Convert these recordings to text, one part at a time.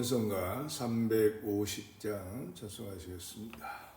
찬송가 350장 찬송하시겠습니다.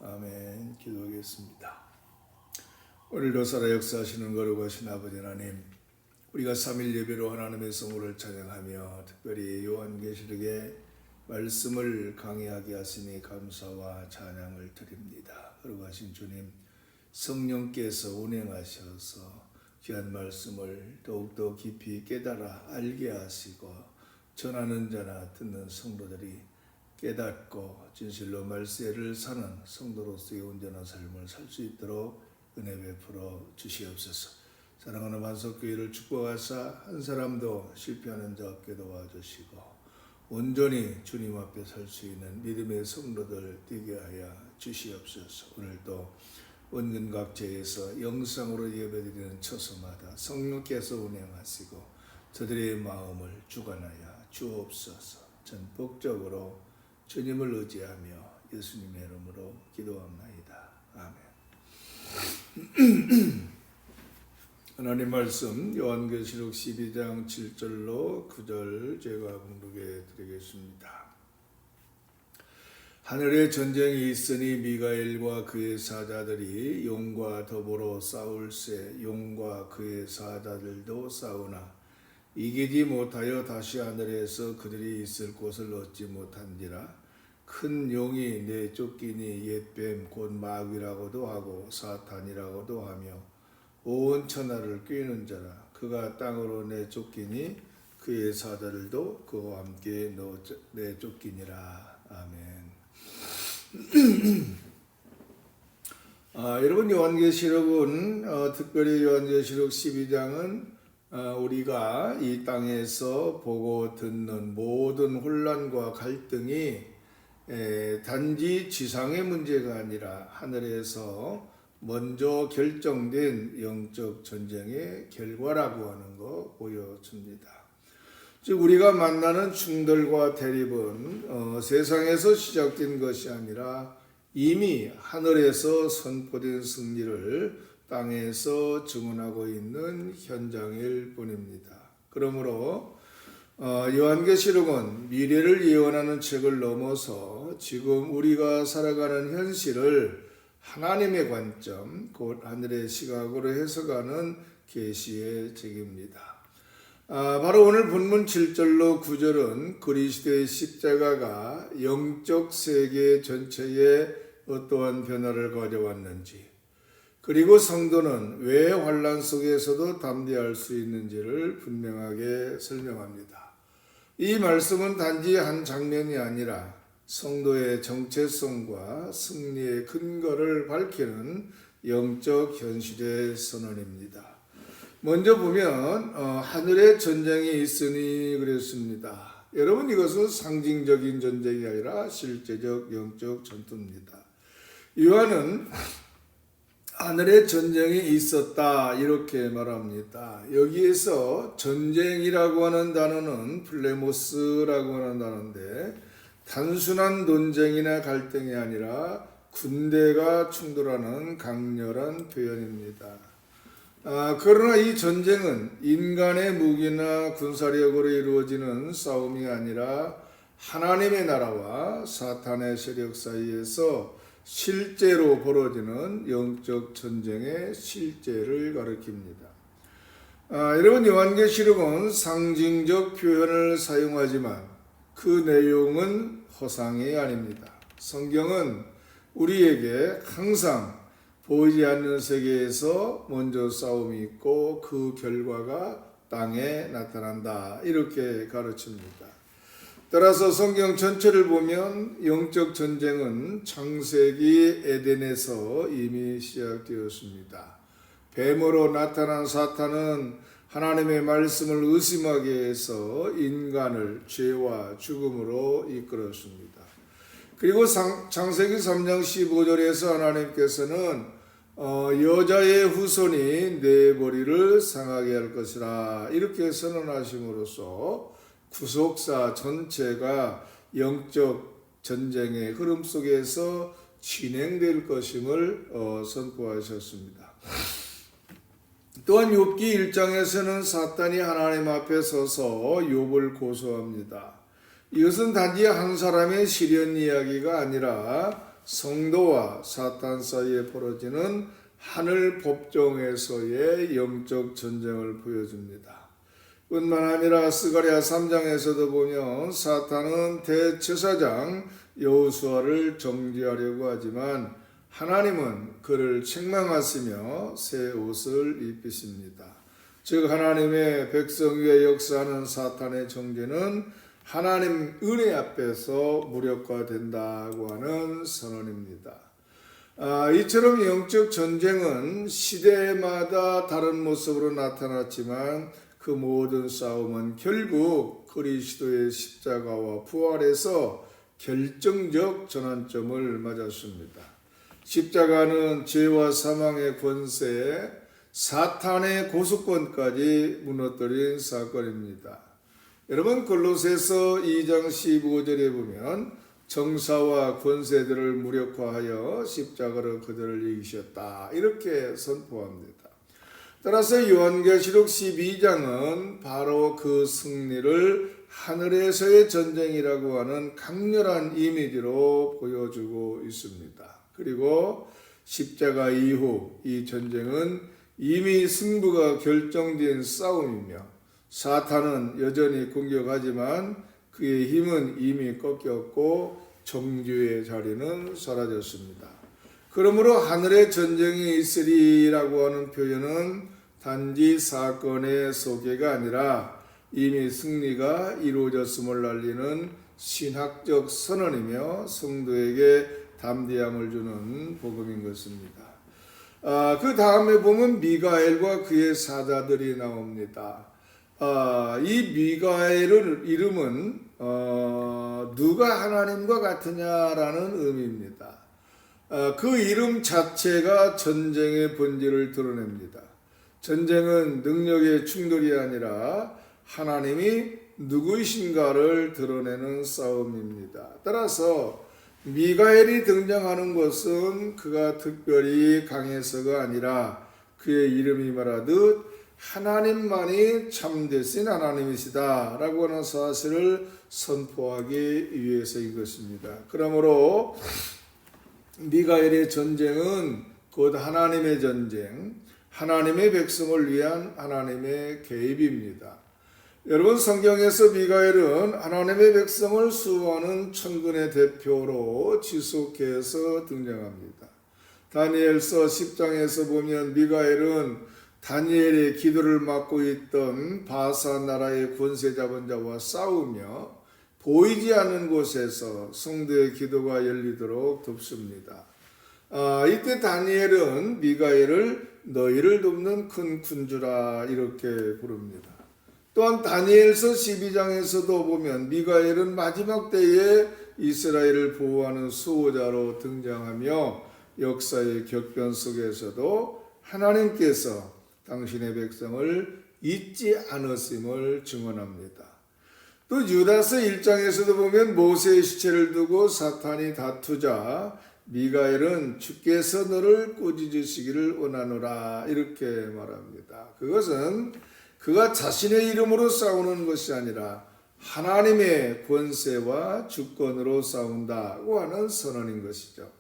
아멘. 기도하겠습니다. 오늘도 살아 역사하시는 거룩하신 아버지 하나님, 우리가 3일 예배로 하나님의 성호를 찬양하며 특별히 요한계시록의 말씀을 강의하게 하시니 감사와 찬양을 드립니다. 거룩하신 주님, 성령께서 운행하셔서 귀한 말씀을 더욱더 깊이 깨달아 알게 하시고 전하는 자나 듣는 성도들이 깨닫고 진실로 말세를 사는 성도로서의 온전한 삶을 살 수 있도록 은혜 베풀어 주시옵소서. 사랑하는 만석교회를 축복하사 한 사람도 실패하는 자 없게 도와주시고 온전히 주님 앞에 설 수 있는 믿음의 성도들 되게 하여 주시옵소서. 오늘도 원근 각지에서 영상으로 예배드리는 처소마다 성령께서 운행하시고 저들의 마음을 주관하여 주옵소서. 전폭적으로 주님을 의지하며 예수님의 이름으로 기도합나이다. 아멘. 하나님 말씀 요한계시록 12장 7절로 9절 제가 봉독해 드리겠습니다. 하늘에 전쟁이 있으니 미가엘과 그의 사자들이 용과 더불어 싸울세 용과 그의 사자들도 싸우나 이기지 못하여 다시 하늘에서 그들이 있을 곳을 얻지 못한지라. 큰 용이 내쫓기니 옛뱀 곧 마귀라고도 하고 사탄이라고도 하며 온 천하를 꿰는 자라. 그가 땅으로 내쫓기니 그의 사자들도 그와 함께 내쫓기니라. 아멘. 여러분, 요한계시록은 특별히 요한계시록 12장은 우리가 이 땅에서 보고 듣는 모든 혼란과 갈등이 단지 지상의 문제가 아니라 하늘에서 먼저 결정된 영적 전쟁의 결과라고 하는 거 보여줍니다. 즉 우리가 만나는 충돌과 대립은 세상에서 시작된 것이 아니라 이미 하늘에서 선포된 승리를 땅에서 증언하고 있는 현장일 뿐입니다. 그러므로 요한계시록은 미래를 예언하는 책을 넘어서 지금 우리가 살아가는 현실을 하나님의 관점, 곧 하늘의 시각으로 해석하는 계시의 책입니다. 바로 오늘 본문 7절로 9절은 그리스도의 십자가가 영적 세계 전체에 어떠한 변화를 가져왔는지, 그리고 성도는 왜 환난 속에서도 담대할 수 있는지를 분명하게 설명합니다. 이 말씀은 단지 한 장면이 아니라 성도의 정체성과 승리의 근거를 밝히는 영적 현실의 선언입니다. 먼저 보면 하늘에 전쟁이 있으니 그랬습니다. 여러분, 이것은 상징적인 전쟁이 아니라 실제적 영적 전투입니다. 요한은 하늘에 전쟁이 있었다 이렇게 말합니다. 여기에서 전쟁이라고 하는 단어는 플레모스라고 하는 단어인데 단순한 논쟁이나 갈등이 아니라 군대가 충돌하는 강렬한 표현입니다. 그러나 이 전쟁은 인간의 무기나 군사력으로 이루어지는 싸움이 아니라 하나님의 나라와 사탄의 세력 사이에서 실제로 벌어지는 영적 전쟁의 실제를 가리킵니다. 여러분, 요한계시록은 상징적 표현을 사용하지만 그 내용은 허상이 아닙니다. 성경은 우리에게 항상 보이지 않는 세계에서 먼저 싸움이 있고 그 결과가 땅에 나타난다 이렇게 가르칩니다. 따라서 성경 전체를 보면 영적 전쟁은 창세기 에덴에서 이미 시작되었습니다. 뱀으로 나타난 사탄은 하나님의 말씀을 의심하게 해서 인간을 죄와 죽음으로 이끌었습니다. 그리고 창세기 3장 15절에서 하나님께서는 여자의 후손이 내 머리를 상하게 할 것이라 이렇게 선언하심으로써 구속사 전체가 영적 전쟁의 흐름 속에서 진행될 것임을 선포하셨습니다. 또한 욥기 1장에서는 사탄이 하나님 앞에 서서 욥을 고소합니다. 이것은 단지 한 사람의 시련 이야기가 아니라 성도와 사탄 사이에 벌어지는 하늘 법정에서의 영적 전쟁을 보여줍니다. 뿐만 아니라 스가랴 3장에서도 보면 사탄은 대제사장 여호수아를 정죄하려고 하지만 하나님은 그를 책망하시며 새 옷을 입히십니다. 즉 하나님의 백성 위에 역사하는 사탄의 정죄는 하나님 은혜 앞에서 무력화된다고 하는 선언입니다. 이처럼 영적 전쟁은 시대마다 다른 모습으로 나타났지만 그 모든 싸움은 결국 그리스도의 십자가와 부활에서 결정적 전환점을 맞았습니다. 십자가는 죄와 사망의 권세, 사탄의 고수권까지 무너뜨린 사건입니다. 여러분, 골로새서 2장 15절에 보면 정사와 권세들을 무력화하여 십자가로 그들을 이기셨다 이렇게 선포합니다. 따라서 요한계시록 12장은 바로 그 승리를 하늘에서의 전쟁이라고 하는 강렬한 이미지로 보여주고 있습니다. 그리고 십자가 이후 이 전쟁은 이미 승부가 결정된 싸움이며 사탄은 여전히 공격하지만 그의 힘은 이미 꺾였고 정죄의 자리는 사라졌습니다. 그러므로 하늘에 전쟁이 있으리라고 하는 표현은 단지 사건의 소개가 아니라 이미 승리가 이루어졌음을 알리는 신학적 선언이며 성도에게 담대함을 주는 복음인 것입니다. 그 다음에 보면 미가엘과 그의 사자들이 나옵니다. 이 미가엘의 이름은 누가 하나님과 같으냐라는 의미입니다. 그 이름 자체가 전쟁의 본질을 드러냅니다. 전쟁은 능력의 충돌이 아니라 하나님이 누구이신가를 드러내는 싸움입니다. 따라서 미가엘이 등장하는 것은 그가 특별히 강해서가 아니라 그의 이름이 말하듯 하나님만이 참되신 하나님이시다 라고 하는 사실을 선포하기 위해서인 것입니다. 그러므로 미가엘의 전쟁은 곧 하나님의 전쟁, 하나님의 백성을 위한 하나님의 개입입니다. 여러분, 성경에서 미가엘은 하나님의 백성을 수호하는 천군의 대표로 지속해서 등장합니다. 다니엘서 10장에서 보면 미가엘은 다니엘의 기도를 맡고 있던 바사 나라의 권세 잡은 자와 싸우며 보이지 않는 곳에서 성도의 기도가 열리도록 돕습니다. 이때 다니엘은 미가엘을 너희를 돕는 큰 군주라 이렇게 부릅니다. 또한 다니엘서 12장에서도 보면 미가엘은 마지막 때에 이스라엘을 보호하는 수호자로 등장하며 역사의 격변 속에서도 하나님께서 당신의 백성을 잊지 않으심을 증언합니다. 또 유다서 1장에서도 보면 모세의 시체를 두고 사탄이 다투자 미가엘은 주께서 너를 꾸짖으시기를 원하노라 이렇게 말합니다. 그것은 그가 자신의 이름으로 싸우는 것이 아니라 하나님의 권세와 주권으로 싸운다고 하는 선언인 것이죠.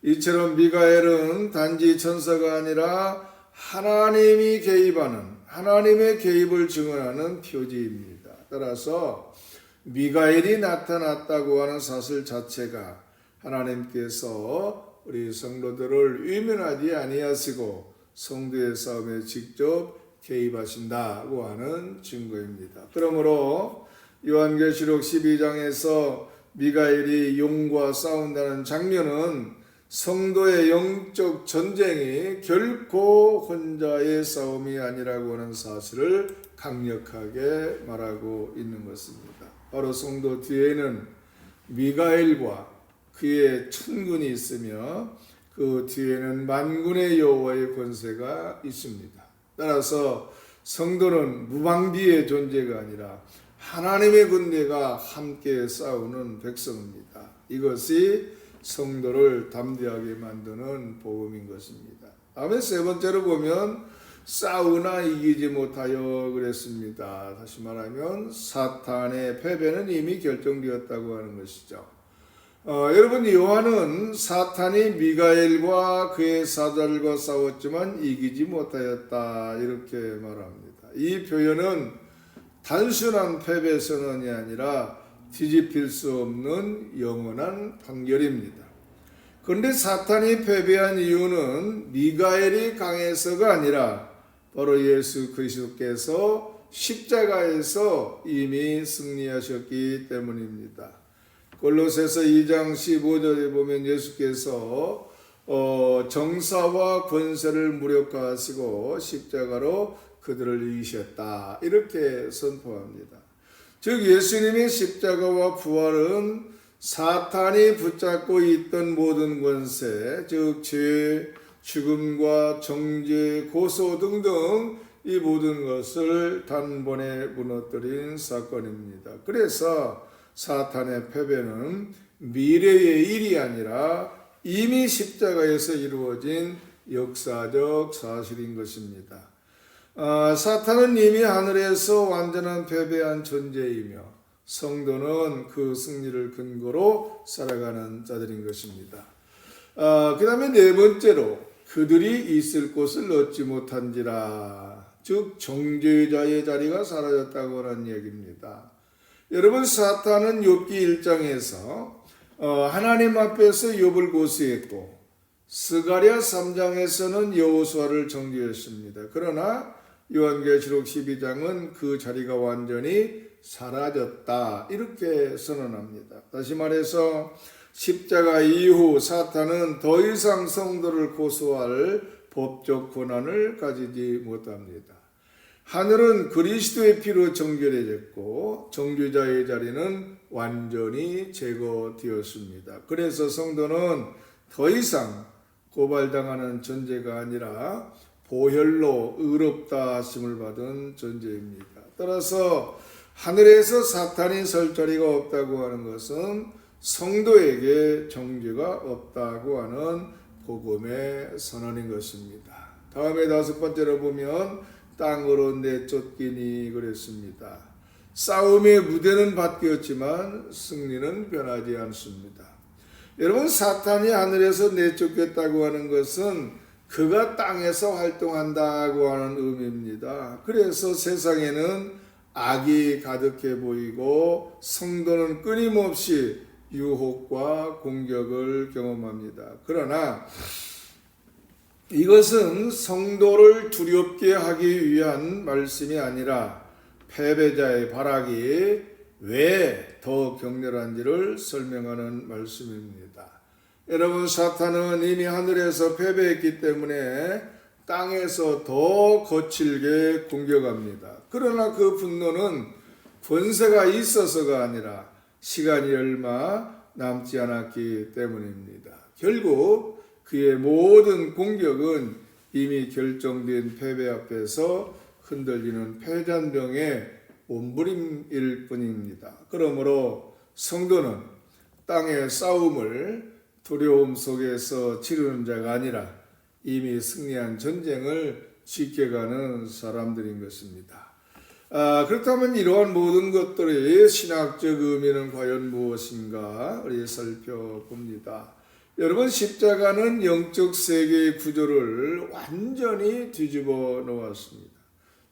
이처럼 미가엘은 단지 천사가 아니라 하나님이 개입하는, 하나님의 개입을 증언하는 표지입니다. 따라서 미가엘이 나타났다고 하는 사실 자체가 하나님께서 우리 성도들을 외면하지 아니하시고 성도의 싸움에 직접 개입하신다고 하는 증거입니다. 그러므로 요한계시록 12장에서 미가엘이 용과 싸운다는 장면은 성도의 영적 전쟁이 결코 혼자의 싸움이 아니라고 하는 사실을 강력하게 말하고 있는 것입니다. 바로 성도 뒤에는 미가엘과 그의 천군이 있으며 그 뒤에는 만군의 여호와의 권세가 있습니다. 따라서 성도는 무방비의 존재가 아니라 하나님의 군대가 함께 싸우는 백성입니다. 이것이 성도를 담대하게 만드는 복음인 것입니다. 다음에 세 번째로 보면 싸우나 이기지 못하여 그랬습니다. 다시 말하면 사탄의 패배는 이미 결정되었다고 하는 것이죠. 여러분, 요한은 사탄이 미가엘과 그의 사자들과 싸웠지만 이기지 못하였다 이렇게 말합니다. 이 표현은 단순한 패배 선언이 아니라 뒤집힐 수 없는 영원한 판결입니다. 그런데 사탄이 패배한 이유는 미가엘이 강해서가 아니라 바로 예수 그리스도께서 십자가에서 이미 승리하셨기 때문입니다. 골로새서 2장 15절에 보면 예수께서 정사와 권세를 무력화하시고 십자가로 그들을 이기셨다 이렇게 선포합니다. 즉 예수님의 십자가와 부활은 사탄이 붙잡고 있던 모든 권세, 즉 죄, 죽음과 정죄, 고소 등등 이 모든 것을 단번에 무너뜨린 사건입니다. 그래서 사탄의 패배는 미래의 일이 아니라 이미 십자가에서 이루어진 역사적 사실인 것입니다. 사탄은 이미 하늘에서 완전한 패배한 존재이며 성도는 그 승리를 근거로 살아가는 자들인 것입니다. 그 다음에 네 번째로 그들이 있을 곳을 얻지 못한지라, 즉 정죄자의 자리가 사라졌다고 하는 얘기입니다. 여러분, 사탄은 욥기 1장에서 하나님 앞에서 욥을 고소했고 스가랴 3장에서는 여호수아를 정죄했습니다. 그러나 요한계시록 12장은 그 자리가 완전히 사라졌다 이렇게 선언합니다. 다시 말해서 십자가 이후 사탄은 더 이상 성도를 고소할 법적 권한을 가지지 못합니다. 하늘은 그리스도의 피로 정결해졌고 정죄자의 자리는 완전히 제거되었습니다. 그래서 성도는 더 이상 고발당하는 존재가 아니라 보혈로 의롭다 하심을 받은 존재입니다. 따라서 하늘에서 사탄이 설 자리가 없다고 하는 것은 성도에게 정죄가 없다고 하는 복음의 선언인 것입니다. 다음에 5번째로 보면 땅으로 내쫓기니 그랬습니다. 싸움의 무대는 바뀌었지만 승리는 변하지 않습니다. 여러분, 사탄이 하늘에서 내쫓겼다고 하는 것은 그가 땅에서 활동한다고 하는 의미입니다. 그래서 세상에는 악이 가득해 보이고 성도는 끊임없이 유혹과 공격을 경험합니다. 그러나 이것은 성도를 두렵게 하기 위한 말씀이 아니라 패배자의 발악이 왜 더 격렬한지를 설명하는 말씀입니다. 여러분, 사탄은 이미 하늘에서 패배했기 때문에 땅에서 더 거칠게 공격합니다. 그러나 그 분노는 권세가 있어서가 아니라 시간이 얼마 남지 않았기 때문입니다. 결국 그의 모든 공격은 이미 결정된 패배 앞에서 흔들리는 패잔병의 몸부림일 뿐입니다. 그러므로 성도는 땅의 싸움을 두려움 속에서 치르는 자가 아니라 이미 승리한 전쟁을 지켜가는 사람들인 것입니다. 그렇다면 이러한 모든 것들의 신학적 의미는 과연 무엇인가 우리 살펴봅니다. 여러분, 십자가는 영적 세계의 구조를 완전히 뒤집어 놓았습니다.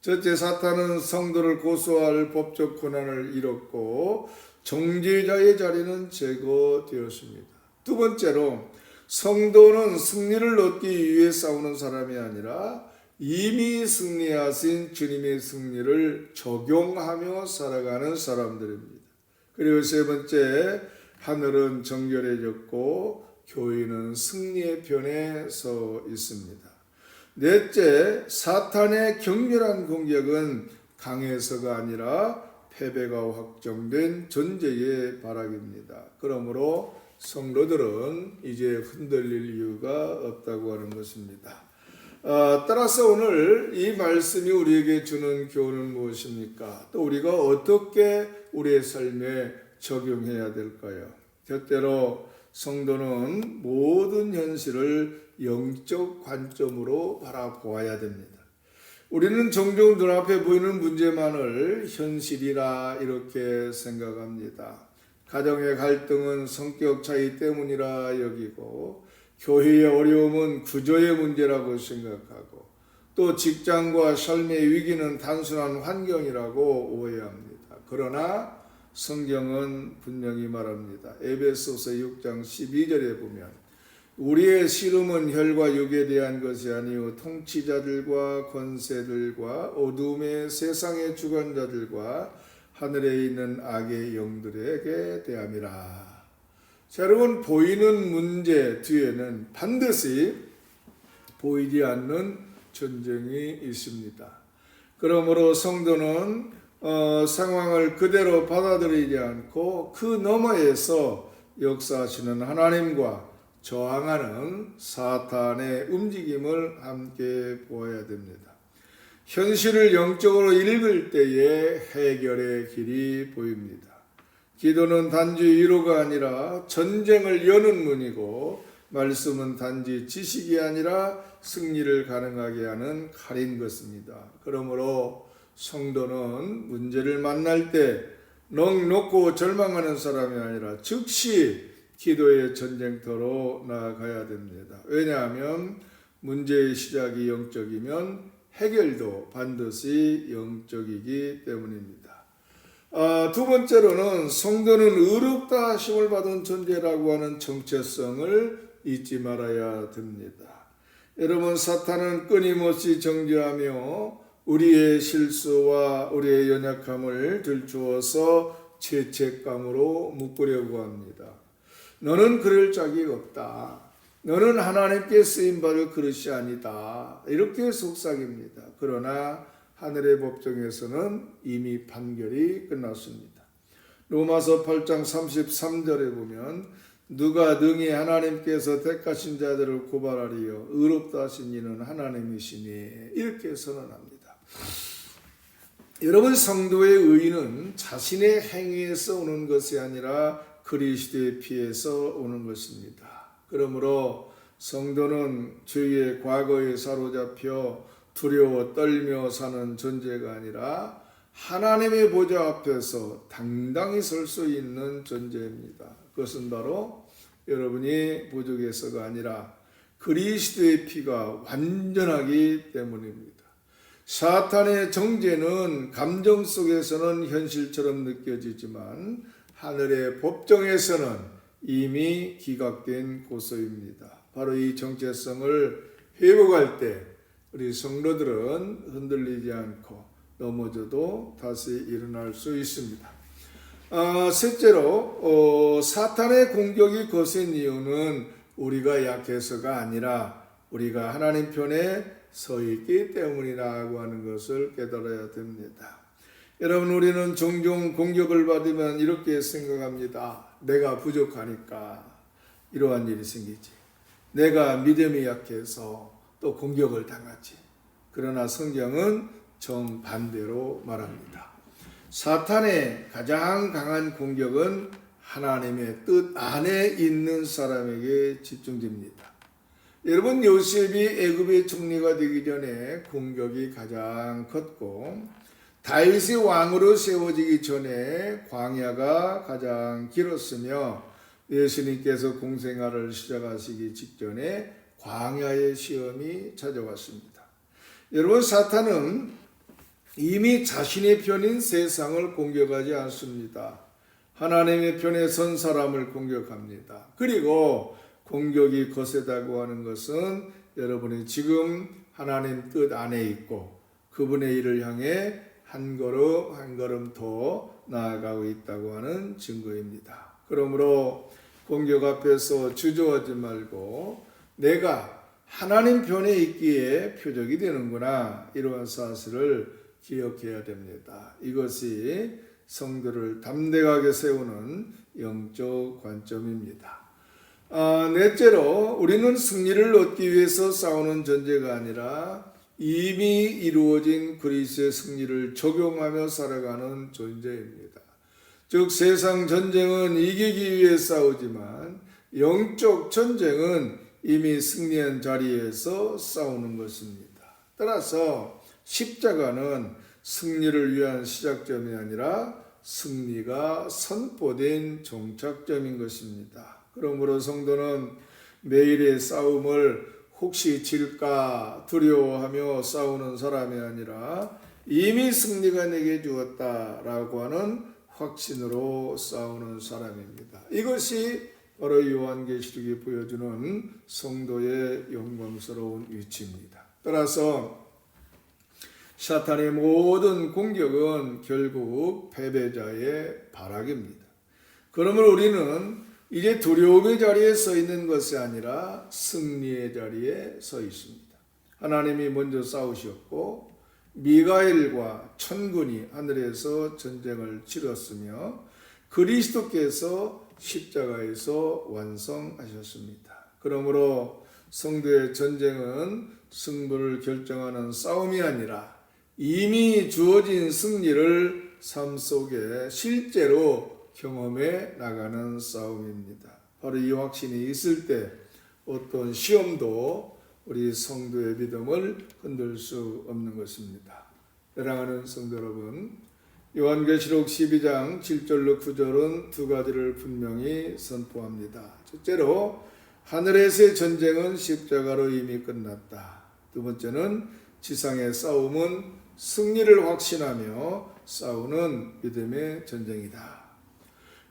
첫째, 사탄은 성도를 고소할 법적 권한을 잃었고 정죄자의 자리는 제거되었습니다. 두 번째로, 성도는 승리를 얻기 위해 싸우는 사람이 아니라 이미 승리하신 주님의 승리를 적용하며 살아가는 사람들입니다. 그리고 세 번째, 하늘은 정결해졌고 교회는 승리의 편에 서 있습니다. 넷째, 사탄의 격렬한 공격은 강해서가 아니라 패배가 확정된 존재의 발악입니다. 그러므로 성도들은 이제 흔들릴 이유가 없다고 하는 것입니다. 따라서 오늘 이 말씀이 우리에게 주는 교훈은 무엇입니까? 또 우리가 어떻게 우리의 삶에 적용해야 될까요? 첫째로, 성도는 모든 현실을 영적 관점으로 바라보아야 됩니다. 우리는 종종 눈앞에 보이는 문제만을 현실이라 이렇게 생각합니다. 가정의 갈등은 성격 차이 때문이라 여기고, 교회의 어려움은 구조의 문제라고 생각하고, 또 직장과 삶의 위기는 단순한 환경이라고 오해합니다. 그러나 성경은 분명히 말합니다. 에베소서 6장 12절에 보면 우리의 씨름은 혈과 육에 대한 것이 아니요 통치자들과 권세들과 어둠의 세상의 주관자들과 하늘에 있는 악의 영들에게 대함이라. 자, 여러분, 보이는 문제 뒤에는 반드시 보이지 않는 전쟁이 있습니다. 그러므로 성도는 상황을 그대로 받아들이지 않고 그 너머에서 역사하시는 하나님과 저항하는 사탄의 움직임을 함께 보아야 됩니다. 현실을 영적으로 읽을 때에 해결의 길이 보입니다. 기도는 단지 위로가 아니라 전쟁을 여는 문이고, 말씀은 단지 지식이 아니라 승리를 가능하게 하는 칼인 것입니다. 그러므로 성도는 문제를 만날 때 넋 놓고 절망하는 사람이 아니라 즉시 기도의 전쟁터로 나아가야 됩니다. 왜냐하면 문제의 시작이 영적이면 해결도 반드시 영적이기 때문입니다. 두 번째로는 성도는 의롭다 하심을 받은 존재라고 하는 정체성을 잊지 말아야 됩니다. 여러분, 사탄은 끊임없이 정죄하며 우리의 실수와 우리의 연약함을 들추어서 죄책감으로 묶으려고 합니다. 너는 그럴 자격 없다. 너는 하나님께 쓰임받을 그릇이 아니다. 이렇게 속삭입니다. 그러나 하늘의 법정에서는 이미 판결이 끝났습니다. 로마서 8장 33절에 보면 누가 능히 하나님께서 택하신 자들을 고발하리요 의롭다 하신 이는 하나님이시니 이렇게 선언합니다. 여러분, 성도의 의는 자신의 행위에서 오는 것이 아니라 그리스도의 피에서 오는 것입니다. 그러므로 성도는 죄의 과거에 사로잡혀 두려워 떨며 사는 존재가 아니라 하나님의 보좌 앞에서 당당히 설 수 있는 존재입니다. 그것은 바로 여러분이 부족해서가 아니라 그리스도의 피가 완전하기 때문입니다. 사탄의 정죄는 감정 속에서는 현실처럼 느껴지지만 하늘의 법정에서는 이미 기각된 고소입니다. 바로 이 정체성을 회복할 때 우리 성도들은 흔들리지 않고 넘어져도 다시 일어날 수 있습니다. 셋째로 사탄의 공격이 거센 이유는 우리가 약해서가 아니라 우리가 하나님 편에 서 있기 때문이라고 하는 것을 깨달아야 됩니다. 여러분, 우리는 종종 공격을 받으면 이렇게 생각합니다. 내가 부족하니까 이러한 일이 생기지. 내가 믿음이 약해서 또 공격을 당하지. 그러나 성경은 정반대로 말합니다. 사탄의 가장 강한 공격은 하나님의 뜻 안에 있는 사람에게 집중됩니다. 여러분, 요셉이 애굽의 총리가 되기 전에 공격이 가장 컸고 다윗이 왕으로 세워지기 전에 광야가 가장 길었으며 예수님께서 공생활을 시작하시기 직전에 광야의 시험이 찾아왔습니다. 여러분, 사탄은 이미 자신의 편인 세상을 공격하지 않습니다. 하나님의 편에 선 사람을 공격합니다. 그리고 공격이 거세다고 하는 것은 여러분이 지금 하나님 뜻 안에 있고 그분의 일을 향해 한 걸음 한 걸음 더 나아가고 있다고 하는 증거입니다. 그러므로 공격 앞에서 주저하지 말고 내가 하나님 편에 있기에 표적이 되는구나, 이러한 사실을 기억해야 됩니다. 이것이 성도를 담대하게 세우는 영적 관점입니다. 넷째로 우리는 승리를 얻기 위해서 싸우는 존재가 아니라 이미 이루어진 그리스도의 승리를 적용하며 살아가는 존재입니다. 즉 세상 전쟁은 이기기 위해 싸우지만 영적 전쟁은 이미 승리한 자리에서 싸우는 것입니다. 따라서 십자가는 승리를 위한 시작점이 아니라 승리가 선포된 종착점인 것입니다. 그러므로 성도는 매일의 싸움을 혹시 질까 두려워하며 싸우는 사람이 아니라 이미 승리가 내게 주었다라고 하는 확신으로 싸우는 사람입니다. 이것이 바로 요한계시록이 보여주는 성도의 영광스러운 위치입니다. 따라서 사탄의 모든 공격은 결국 패배자의 발악입니다. 그러므로 우리는 이제 두려움의 자리에 서 있는 것이 아니라 승리의 자리에 서 있습니다. 하나님이 먼저 싸우셨고 미가엘과 천군이 하늘에서 전쟁을 치렀으며 그리스도께서 십자가에서 완성하셨습니다. 그러므로 성도의 전쟁은 승부를 결정하는 싸움이 아니라 이미 주어진 승리를 삶 속에 실제로 경험해 나가는 싸움입니다. 바로 이 확신이 있을 때 어떤 시험도 우리 성도의 믿음을 흔들 수 없는 것입니다. 사랑하는 성도 여러분, 요한계시록 12장 7절로 9절은 두 가지를 분명히 선포합니다. 첫째로 하늘에서의 전쟁은 십자가로 이미 끝났다. 두 번째는 지상의 싸움은 승리를 확신하며 싸우는 믿음의 전쟁이다.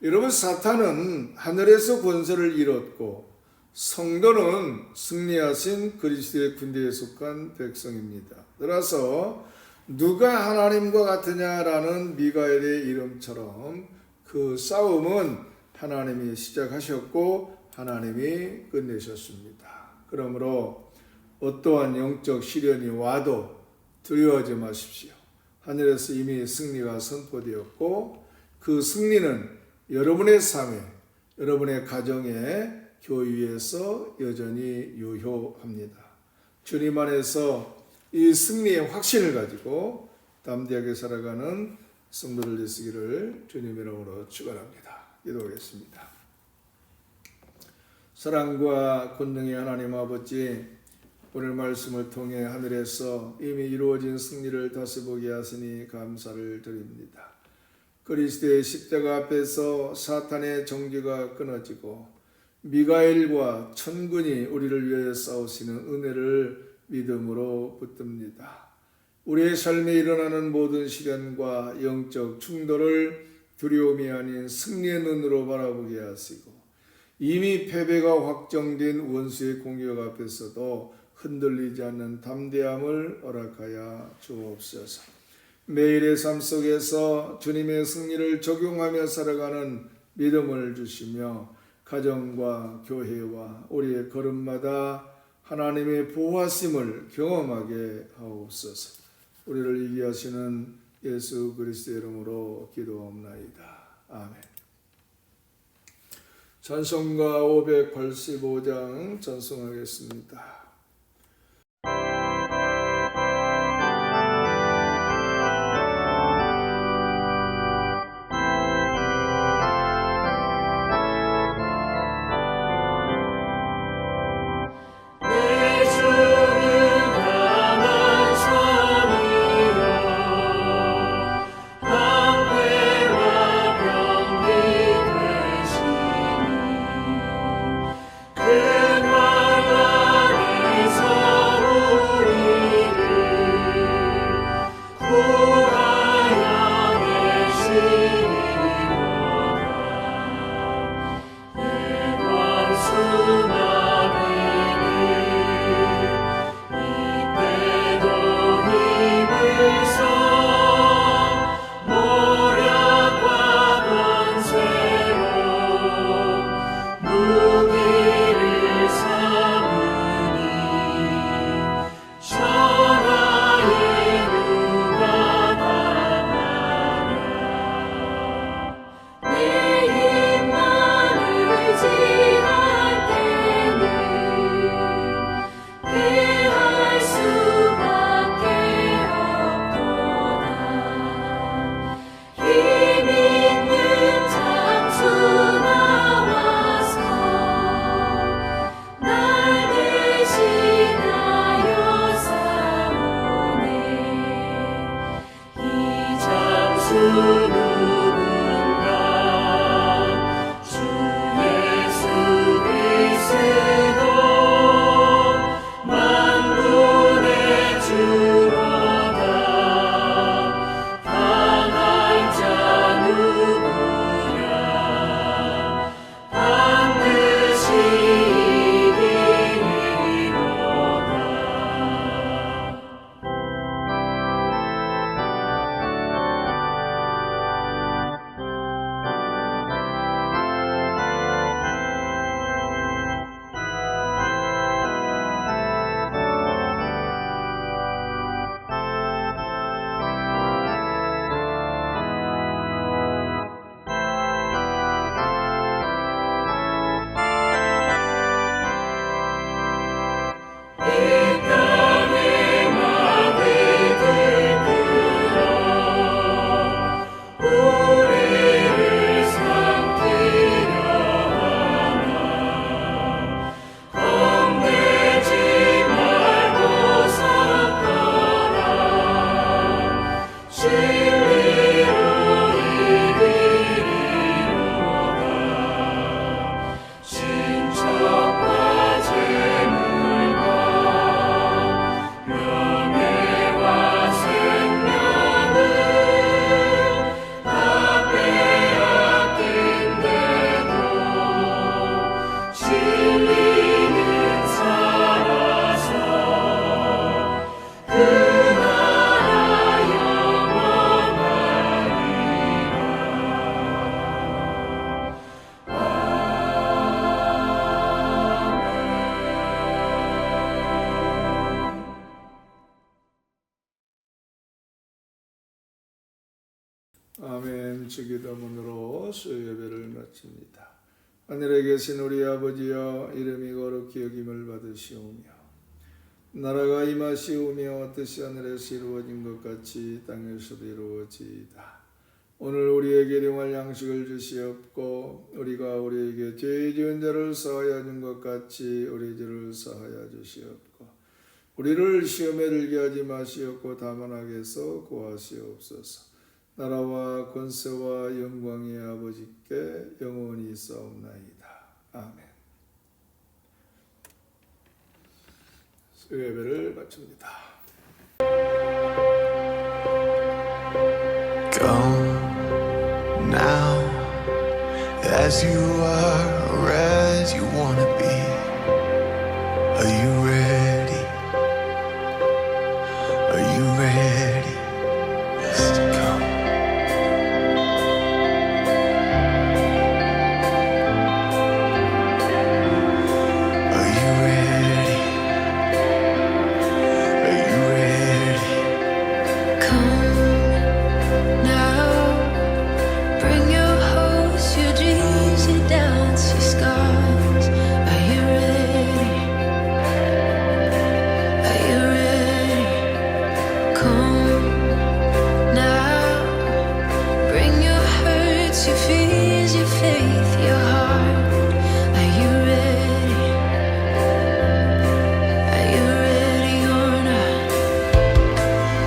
여러분, 사탄은 하늘에서 권세를 잃었고 성도는 승리하신 그리스도의 군대에 속한 백성입니다. 따라서 누가 하나님과 같으냐라는 미가엘의 이름처럼 그 싸움은 하나님이 시작하셨고 하나님이 끝내셨습니다. 그러므로 어떠한 영적 시련이 와도 두려워하지 마십시오. 하늘에서 이미 승리가 선포되었고 그 승리는 여러분의 삶에, 여러분의 가정에, 교회에서 여전히 유효합니다. 주님 안에서 이 승리의 확신을 가지고 담대하게 살아가는 성도들 되시기를 주님 이름으로 축원합니다. 기도하겠습니다. 사랑과 권능의 하나님 아버지, 오늘 말씀을 통해 하늘에서 이미 이루어진 승리를 다시 보게 하시니 감사를 드립니다. 그리스도의 십자가 앞에서 사탄의 정죄가 끊어지고 미가엘과 천군이 우리를 위해 싸우시는 은혜를 믿음으로 붙듭니다. 우리의 삶에 일어나는 모든 시련과 영적 충돌을 두려움이 아닌 승리의 눈으로 바라보게 하시고 이미 패배가 확정된 원수의 공격 앞에서도 흔들리지 않는 담대함을 허락하여 주옵소서. 매일의 삶 속에서 주님의 승리를 적용하며 살아가는 믿음을 주시며 가정과 교회와 우리의 걸음마다 하나님의 보호하심을 경험하게 하옵소서. 우리를 이기게 하시는 예수 그리스도의 이름으로 기도합나이다. 아멘. 찬송가 585장 찬송하겠습니다. 그 아멘. 주기도문으로 수요 예배를 마칩니다. 하늘에 계신 우리 아버지여, 이름이 거룩히 여김을 받으시오며 나라가 임하시오며 뜻이 하늘에서 이루어진 것 같이 땅에서도 이루어지이다. 오늘 우리에게 일용할 양식을 주시옵고 우리가 우리에게 죄 지은 자를 사하여 준 것 같이 우리 죄를 사하여 주시옵고 우리를 시험에 들게 하지 마시옵고 다만 악에서 구하시옵소서. 나라와 권세와 영광이 아버지께 영원히 있사옵나이다. 아멘. 수요 예배를 마칩니다. Now, as you are or as you wanna be, are you ready? Are you ready? Yes, to come. Are you ready? Are you ready? Come now, bring your hopes, your dreams, your doubts, your scars. Are you ready? Are you ready? Come now, bring your hurts, your fears, your faith, your heart. Are you ready? Are you ready or not?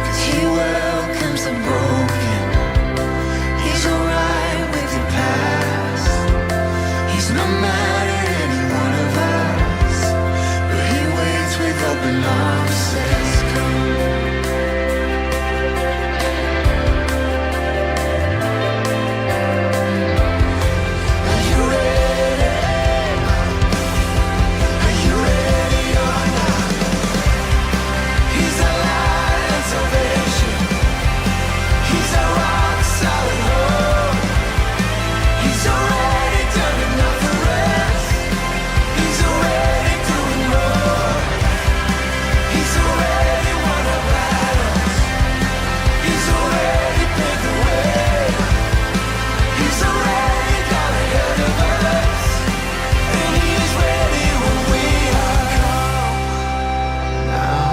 'Cause he welcomes the broken. He's alright with your past. He's not mad at any one of us, but he waits with open arms, says come. Are you ready? Are you ready or not? He's our light and salvation. He's our rock solid hope. He's already done enough for us. He's already doing more. He's already won our battles. He's already paved the way. He's already gone ahead of us. And he is ready when we are. Come now.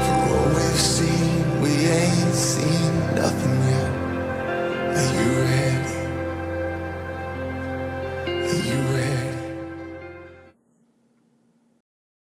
For all we've seen, we ain't seen nothing yet. Are you